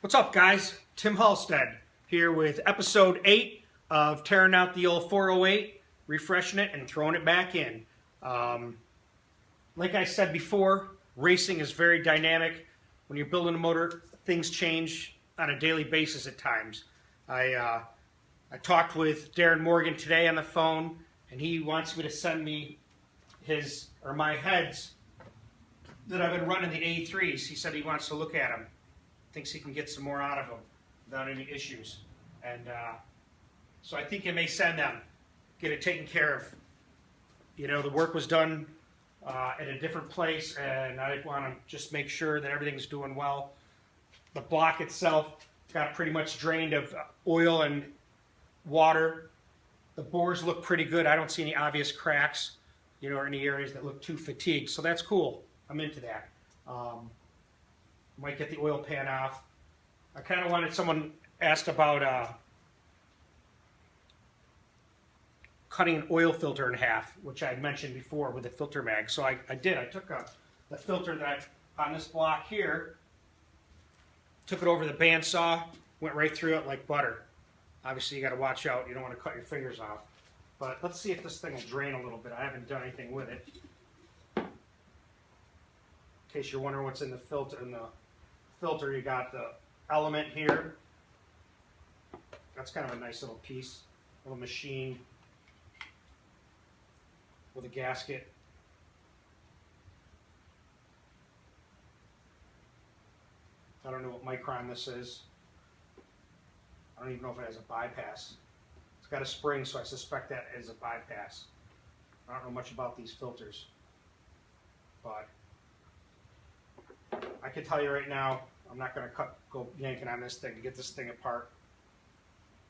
What's up, guys? Tim Halstead here with episode 8 of tearing out the old 408, refreshing it, and throwing it back in. Like I said before, racing is very dynamic. When you're building a motor, things change on a daily basis at times. I talked with Darren Morgan today on the phone, and he wants me to send me my heads that I've been running the A3s. He said he wants to look at them. Thinks he can get some more out of them without any issues. And so I think he may send them, get it taken care of. You know, the work was done at a different place, and I want to just make sure that everything's doing well. The block itself got pretty much drained of oil and water. The bores look pretty good. I don't see any obvious cracks, you know, or any areas that look too fatigued. So that's cool. I'm into that. Might get the oil pan off. I kind of wanted, someone asked about cutting an oil filter in half, which I had mentioned before with the filter mag. So I did. I took the filter that on this block here, took it over the bandsaw, went right through it like butter. Obviously, you got to watch out. You don't want to cut your fingers off. But let's see if this thing will drain a little bit. I haven't done anything with it. In case you're wondering what's in the filter, you got the element here. That's kind of a nice little piece, little machine with a gasket. I don't know what micron this is. I don't even know if it has a bypass. It's got a spring, so I suspect that is a bypass. I don't know much about these filters, but I can tell you right now, I'm not going to go yanking on this thing to get this thing apart.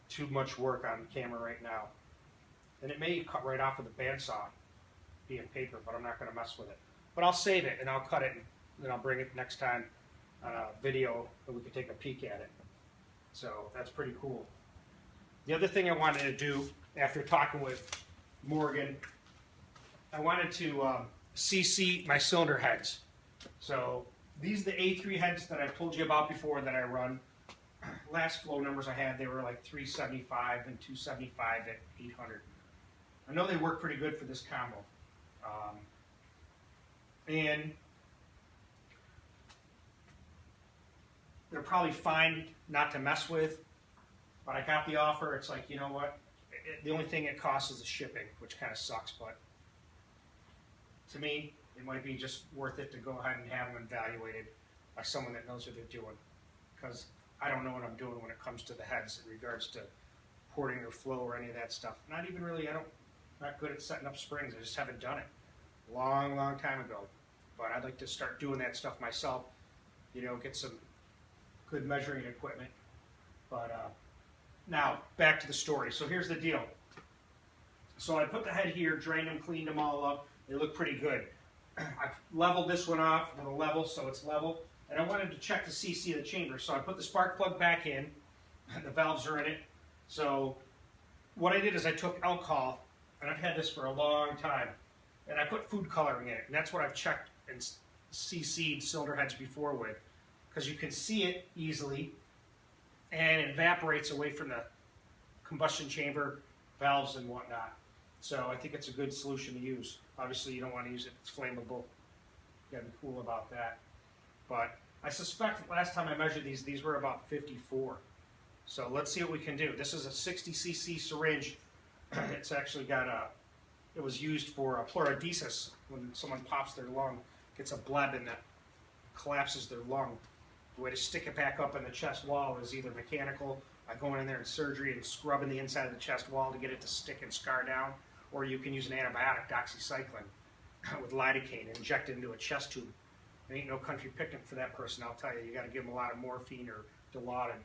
Too much work on camera right now. And it may cut right off of the bandsaw, being paper, but I'm not going to mess with it. But I'll save it and I'll cut it, and then I'll bring it next time on a video and we can take a peek at it. So that's pretty cool. The other thing I wanted to do after talking with Morgan, I wanted to CC my cylinder heads. So these are the A3 heads that I told you about before that I run. Last flow numbers I had, they were like 375 and 275 at 800. I know they work pretty good for this combo. And they're probably fine not to mess with, but I got the offer. It's like, you know what? The only thing it costs is the shipping, which kind of sucks, but to me, it might be just worth it to go ahead and have them evaluated by someone that knows what they're doing. Because I don't know what I'm doing when it comes to the heads in regards to porting or flow or any of that stuff. Not even really, not good at setting up springs. I just haven't done it. Long, long time ago. But I'd like to start doing that stuff myself. You know, get some good measuring equipment. But now, back to the story. So here's the deal. So I put the head here, drained them, cleaned them all up. They look pretty good. I leveled this one off with a level, so it's level. And I wanted to check the CC of the chamber. So I put the spark plug back in. The valves are in it. So what I did is I took alcohol, and I've had this for a long time, and I put food coloring in it. And that's what I've checked and CC'd cylinder heads before with, because you can see it easily, and it evaporates away from the combustion chamber, valves, and whatnot. So I think it's a good solution to use. Obviously, you don't want to use it, it's flammable. You gotta be cool about that. But I suspect last time I measured these were about 54. So let's see what we can do. This is a 60cc syringe. It's actually got it was used for a pleurodesis. When someone pops their lung, gets a bleb and that collapses their lung. The way to stick it back up in the chest wall is either mechanical, by going in there in surgery and scrubbing the inside of the chest wall to get it to stick and scar down, or you can use an antibiotic, doxycycline, with lidocaine and inject it into a chest tube. It ain't no country picnic for that person, I'll tell you. You got to give them a lot of morphine or Dilaudid.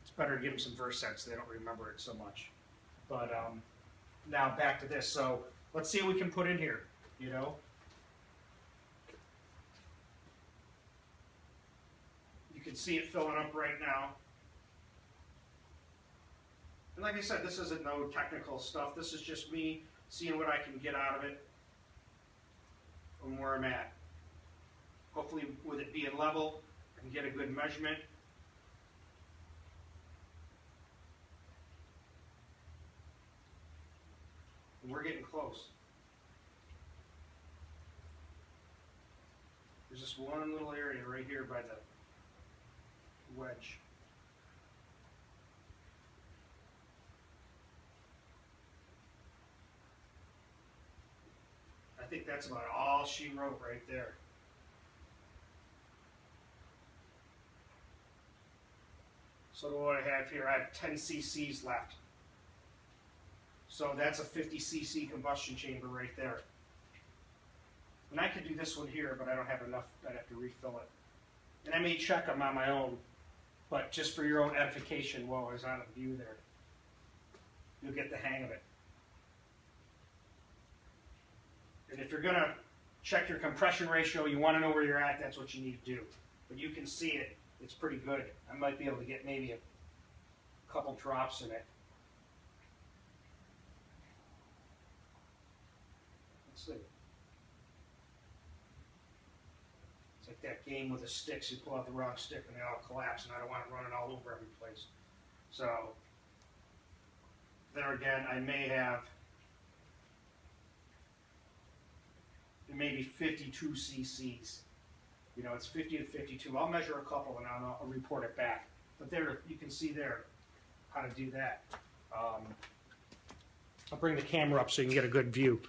It's better to give them some Versed so they don't remember it so much. But now back to this. So let's see what we can put in here, you know. You can see it filling up right now. And like I said, this isn't no technical stuff. This is just me seeing what I can get out of it from where I'm at. Hopefully with it being level, I can get a good measurement. And we're getting close. There's just one little area right here by the wedge. I think that's about all she wrote right there. So what I have here, I have 10 cc's left. So that's a 50 cc combustion chamber right there. And I could do this one here, but I don't have enough. I'd have to refill it. And I may check them on my own, but just for your own edification, while I was on a view there, you'll get the hang of it. And if you're going to check your compression ratio, you want to know where you're at, that's what you need to do. But you can see it. It's pretty good. I might be able to get maybe a couple drops in it. Let's see. It's like that game with the sticks. You pull out the wrong stick and they all collapse, and I don't want it running all over every place. So, there again, I may have maybe 52 cc's. You know, it's 50 to 52. I'll measure a couple and I'll report it back. But there, you can see there how to do that. I'll bring the camera up so you can get a good view.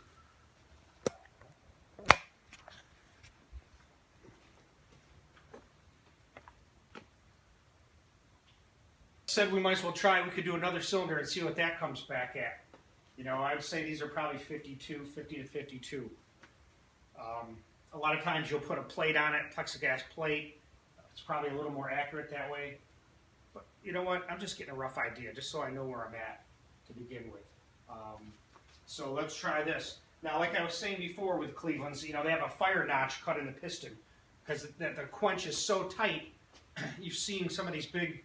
Said we might as well try. We could do another cylinder and see what that comes back at. You know, I would say these are probably 50 to 52. A lot of times you'll put a plate on it, plexiglass plate. It's probably a little more accurate that way. But you know what? I'm just getting a rough idea, just so I know where I'm at to begin with. So let's try this. Now, like I was saying before with Cleveland's, you know, they have a fire notch cut in the piston because the quench is so tight. You've seen some of these big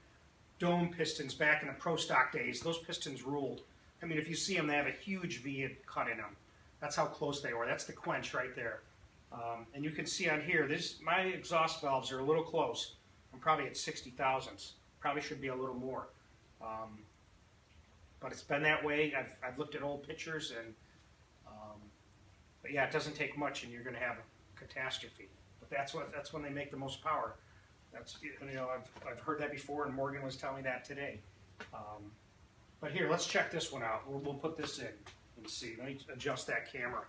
dome pistons back in the pro stock days. Those pistons ruled. I mean, if you see them, they have a huge V cut in them. That's how close they were. That's the quench right there. And you can see on here, my exhaust valves are a little close. I'm probably at 60 thousandths. Probably should be a little more. But it's been that way. I've looked at old pictures, and but yeah, it doesn't take much, and you're going to have a catastrophe. But that's when they make the most power. That's, you know, I've heard that before, and Morgan was telling me that today. But here, let's check this one out. We'll put this in and see. Let me adjust that camera.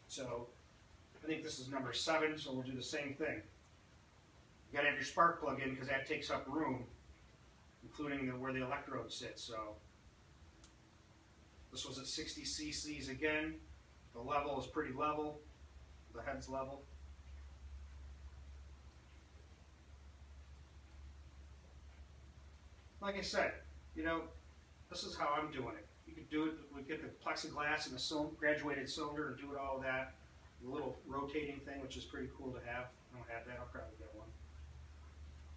So I think this is number 7, so we'll do the same thing. You gotta have your spark plug in because that takes up room, including where the electrode sits. So this was at 60 cc's again. The level is pretty level. The head's level. Like I said, you know, this is how I'm doing it. You could do it, we get the plexiglass and the graduated cylinder and do it all of that. The little rotating thing, which is pretty cool to have. I don't have that, I'll probably get one.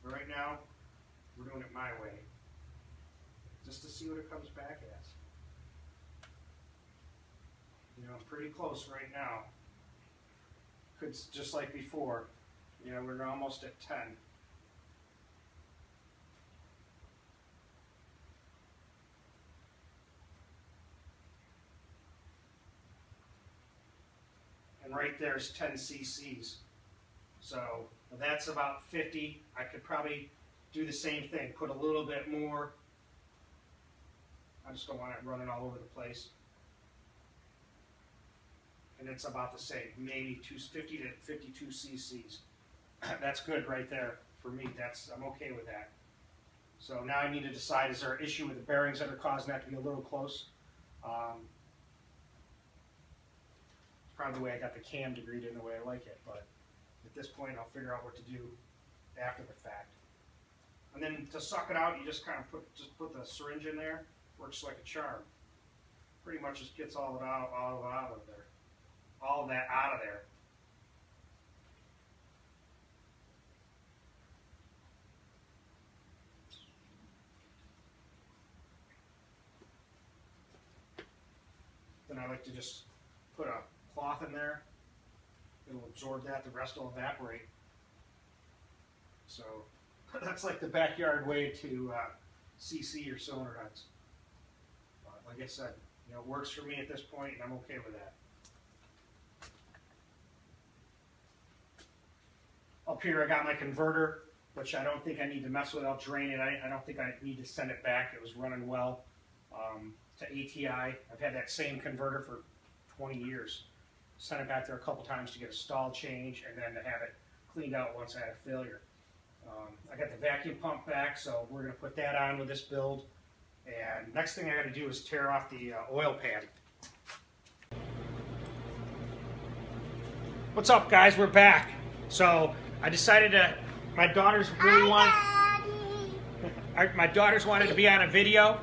But right now, we're doing it my way. Just to see what it comes back as. You know, I'm pretty close right now. Could, just like before, you know, we're almost at 10. And right there's 10 cc's. So that's about 50. I could probably do the same thing, put a little bit more. I just don't want it running all over the place. And it's about the same, maybe 50 to 52 cc's. That's good right there for me. I'm okay with that. So now I need to decide, is there an issue with the bearings that are causing that to be a little close? It's probably the way I got the cam degreed in the way I like it, but at this point I'll figure out what to do after the fact. And then to suck it out, you just kind of put the syringe in there. Works like a charm. Pretty much just gets all of it out of there. All of that out of there. I like to just put a cloth in there. It'll absorb that, the rest will evaporate. So that's like the backyard way to CC your cylinder heads. But like I said, you know, it works for me at this point, and I'm okay with that. Up here I got my converter, which I don't think I need to mess with. I'll drain it. I don't think I need to send it back. It was running well to ATI. I've had that same converter for 20 years. Sent it back there a couple times to get a stall change and then to have it cleaned out once I had a failure. I got the vacuum pump back, so we're going to put that on with this build. And next thing I got to do is tear off the oil pan. What's up, guys? We're back. So I decided to. My daughters really my daughters wanted to be on a video,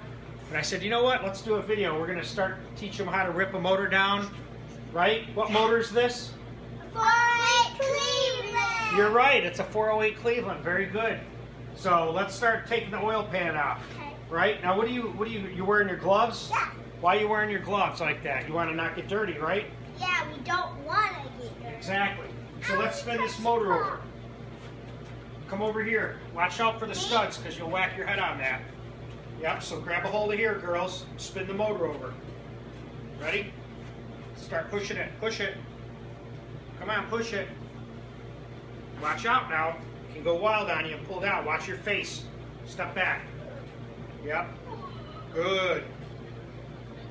and I said, you know what? Let's do a video. We're going to start teach them how to rip a motor down. Right? What motor is this? 408 Cleveland. You're right. It's a 408 Cleveland. Very good. So let's start taking the oil pan off. Okay. Right? Now, you wearing your gloves? Yeah. Why are you wearing your gloves like that? You want to not get dirty, right? Yeah, we don't want to get dirty. Exactly. So let's spin this motor over. Come over here. Watch out for the studs because you'll whack your head on that. Yep, so grab a hold of here, girls. Spin the motor over. Ready? Start pushing it. Push it. Come on, push it. Watch out now. It can go wild on you and pull down. Watch your face. Step back. Yep. Good.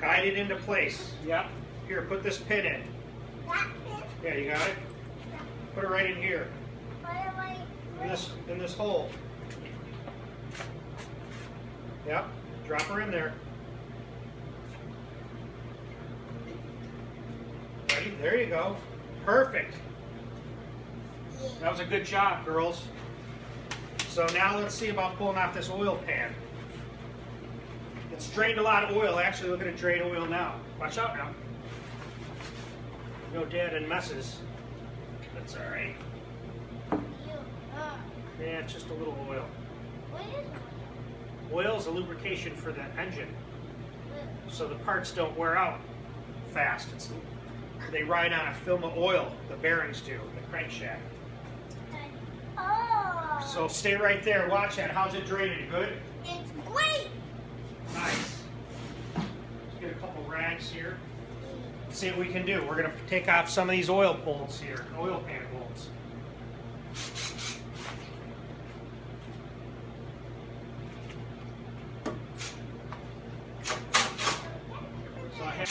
Guide it into place. Yep. Here, put this pin in. That pin? Yeah, you got it? Put it right in here. In this hole. Yep. Drop her in there. Ready? There you go. Perfect. That was a good job, girls. So now let's see about pulling off this oil pan. It's drained a lot of oil. Actually, look at it drain oil now. Watch out now. No dead and messes. That's all right. Yeah, it's just a little oil. What is Oil is a lubrication for the engine, so the parts don't wear out fast. They ride on a film of oil, the bearings do, the crankshaft. Oh. So stay right there, watch that. How's it draining? Good? It's great. Nice. Let's get a couple rags here. Let's see what we can do. We're going to take off some of these oil bolts here, oil pan bolts. So I have,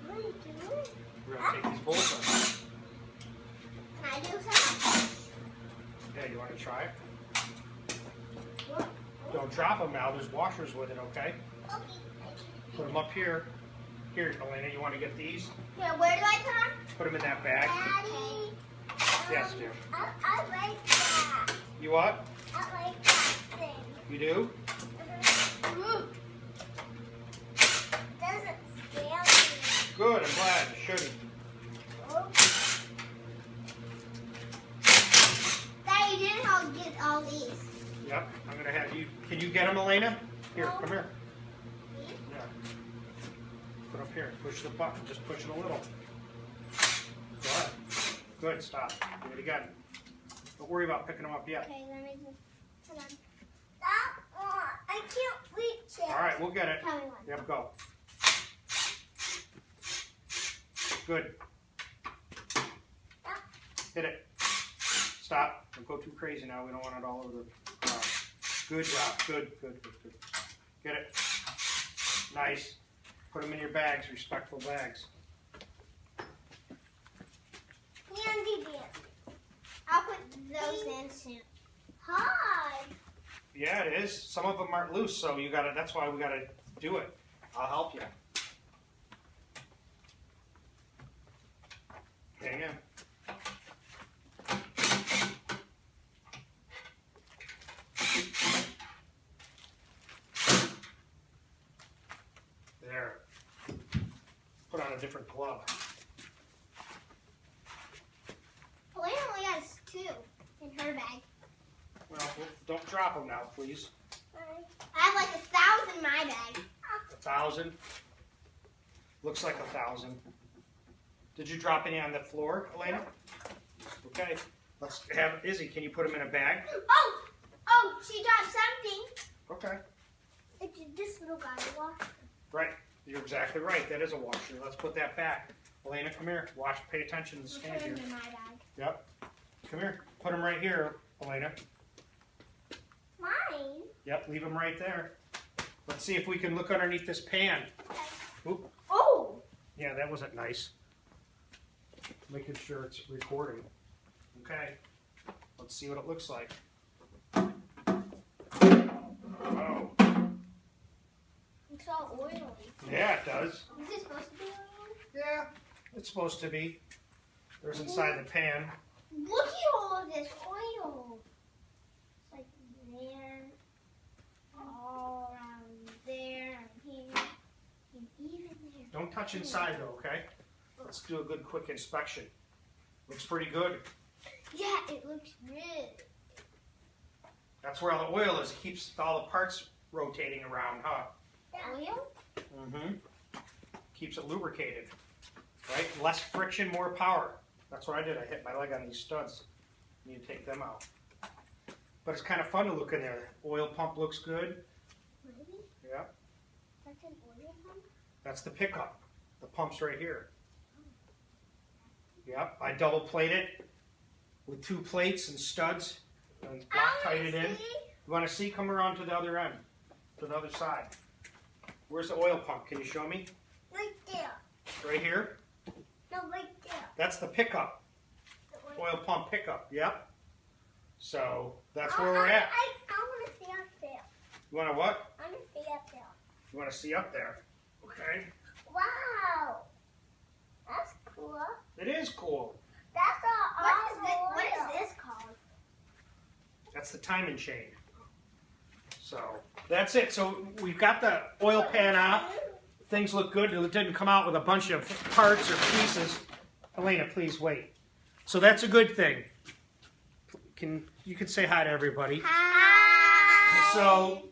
What are you doing? we're going to take these bolts off. Can I do something? Yeah, you want to try it? What? Don't drop them now. There's washers with it, okay? Okay. Put them up here. Here, Elena, you want to get these? Yeah, where do I put them? Put them in that bag. Daddy. Yes, dear. I like that. You what? I like that thing. You do? Doesn't scale me. Good, I'm glad. You shouldn't. Oh. Daddy, didn't help get all these. Yep, I'm going to have you. Can you get them, Elena? Here, No. come here. Me? Yeah. Put up here. Push the button. Just push it a little. Go ahead. Good, stop. Do it again. Don't worry about picking them up yet. Okay, let me just. Hold on. That one. I can't reach it. All right, we'll get it. Tell me one. Yep, go. Good. Hit it. Stop. Don't go too crazy now. We don't want it all over the ground. Good job. Good, good, good, good. Get it. Nice. Put them in your bags, respectful bags. Candy bear. I'll put those in soon. Hi. Yeah, it is. Some of them aren't loose, so you gotta. That's why we gotta do it. I'll help you. Hang in. There. Put on a different glove. Elena only has 2 in her bag. Well, don't drop them now, please. I have like 1,000 in my bag. 1,000. Looks like 1,000. Did you drop any on the floor, Elena? Okay. Let's have Izzy. Can you put them in a bag? Oh, she dropped something. Okay. It's this little guy. Watch. Right. You're exactly right. That is a washer. Let's put that back. Elena, come here. Watch. Pay attention to the stand Put here. him in my bag. Yep. Come here. Put them right here, Elena. Mine? Yep. Leave them right there. Let's see if we can look underneath this pan. Okay. Oop. Oh! Yeah, that wasn't nice. Making sure it's recording. Okay. Let's see what it looks like. Oh. It's all oily. Yeah, it does. Is it supposed to be oily? Yeah, it's supposed to be. There's inside the pan. Look at all of this oil. It's like there, all around there, and here, and even there. Don't touch inside though, okay? Let's do a good quick inspection. Looks pretty good. Yeah, it looks good. That's where all the oil is. It keeps all the parts rotating around, huh? Oil? Mm-hmm. Keeps it lubricated. Right? Less friction, more power. That's what I did. I hit my leg on these studs. Need to take them out. But it's kind of fun to look in there. Oil pump looks good. Really? Yeah. That's an oil pump? That's the pickup. The pump's right here. Yep. I double plate it with 2 plates and studs and block tight it in. You want to see? Come around to the other end. To the other side. Where's the oil pump? Can you show me? Right there. Right here? No, right there. That's the pickup. The Oil pump pickup. Yep. So that's where we're at. I want to see up there. You want to what? I want to see up there. You want to see up there? Okay. Wow. That's cool. It is cool. That's all. What is this called? That's the timing chain. So that's it. So we've got the oil pan off. Things look good. It didn't come out with a bunch of parts or pieces. Elena, please wait. So that's a good thing. You can say hi to everybody. Hi. So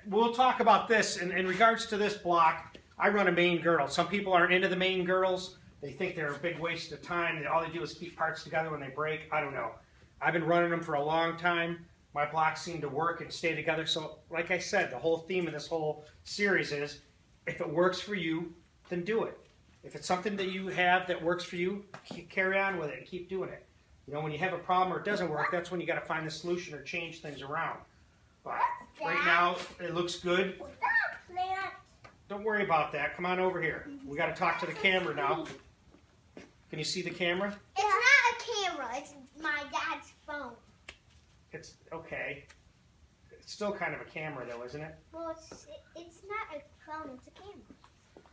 we'll talk about this in regards to this block. I run a main girdle. Some people aren't into the main girdles. They think they're a big waste of time. All they do is keep parts together when they break. I don't know. I've been running them for a long time. My blocks seem to work and stay together. So like I said, the whole theme of this whole series is if it works for you, then do it. If it's something that you have that works for you, carry on with it and keep doing it. You know, when you have a problem or it doesn't work, that's when you got to find the solution or change things around. But right now, it looks good. What's that plant? Don't worry about that. Come on over here. We got to talk to the camera now. Can you see the camera? It's not a camera. It's my dad's phone. It's okay. It's still kind of a camera though, isn't it? Well, it's not a phone. It's a camera.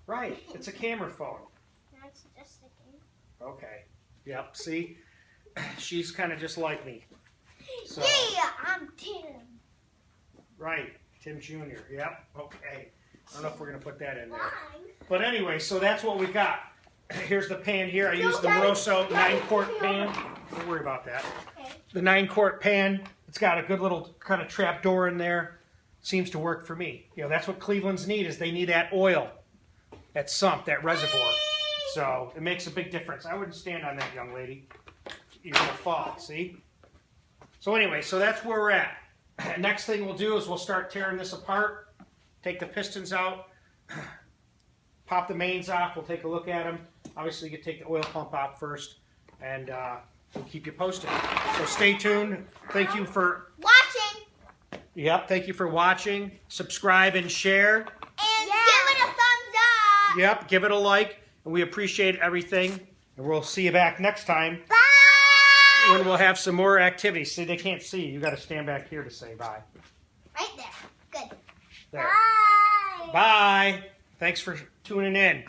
Right. It's a camera phone. That's just a camera. Okay. Yep. See? She's kind of just like me. So, Yeah, I'm Tim. right. Tim Jr. Yep. Okay. I don't know if we're going to put that in there. Fine. But anyway, so that's what we got. Here's the pan here. I use the Moroso 9-quart pan. Don't worry about that. Okay. The 9-quart pan. It's got a good little kind of trap door in there. Seems to work for me. You know, that's what Cleveland's need is they need that oil, that sump, that reservoir. So it makes a big difference. I wouldn't stand on that, young lady. You're going to fall, see? So anyway, so that's where we're at. Next thing we'll do is we'll start tearing this apart, take the pistons out, pop the mains off. We'll take a look at them. Obviously, you can take the oil pump out first, and we'll keep you posted. So stay tuned. Thank you for Watching. Yep, thank you for watching. Subscribe and share. And give it a thumbs up. Yep, give it a like. And we appreciate everything. And we'll see you back next time Bye. when we'll have some more activities. See, they can't see you. You got to stand back here to say bye. Right there. Good. There. Bye. Bye. Thanks for tuning in.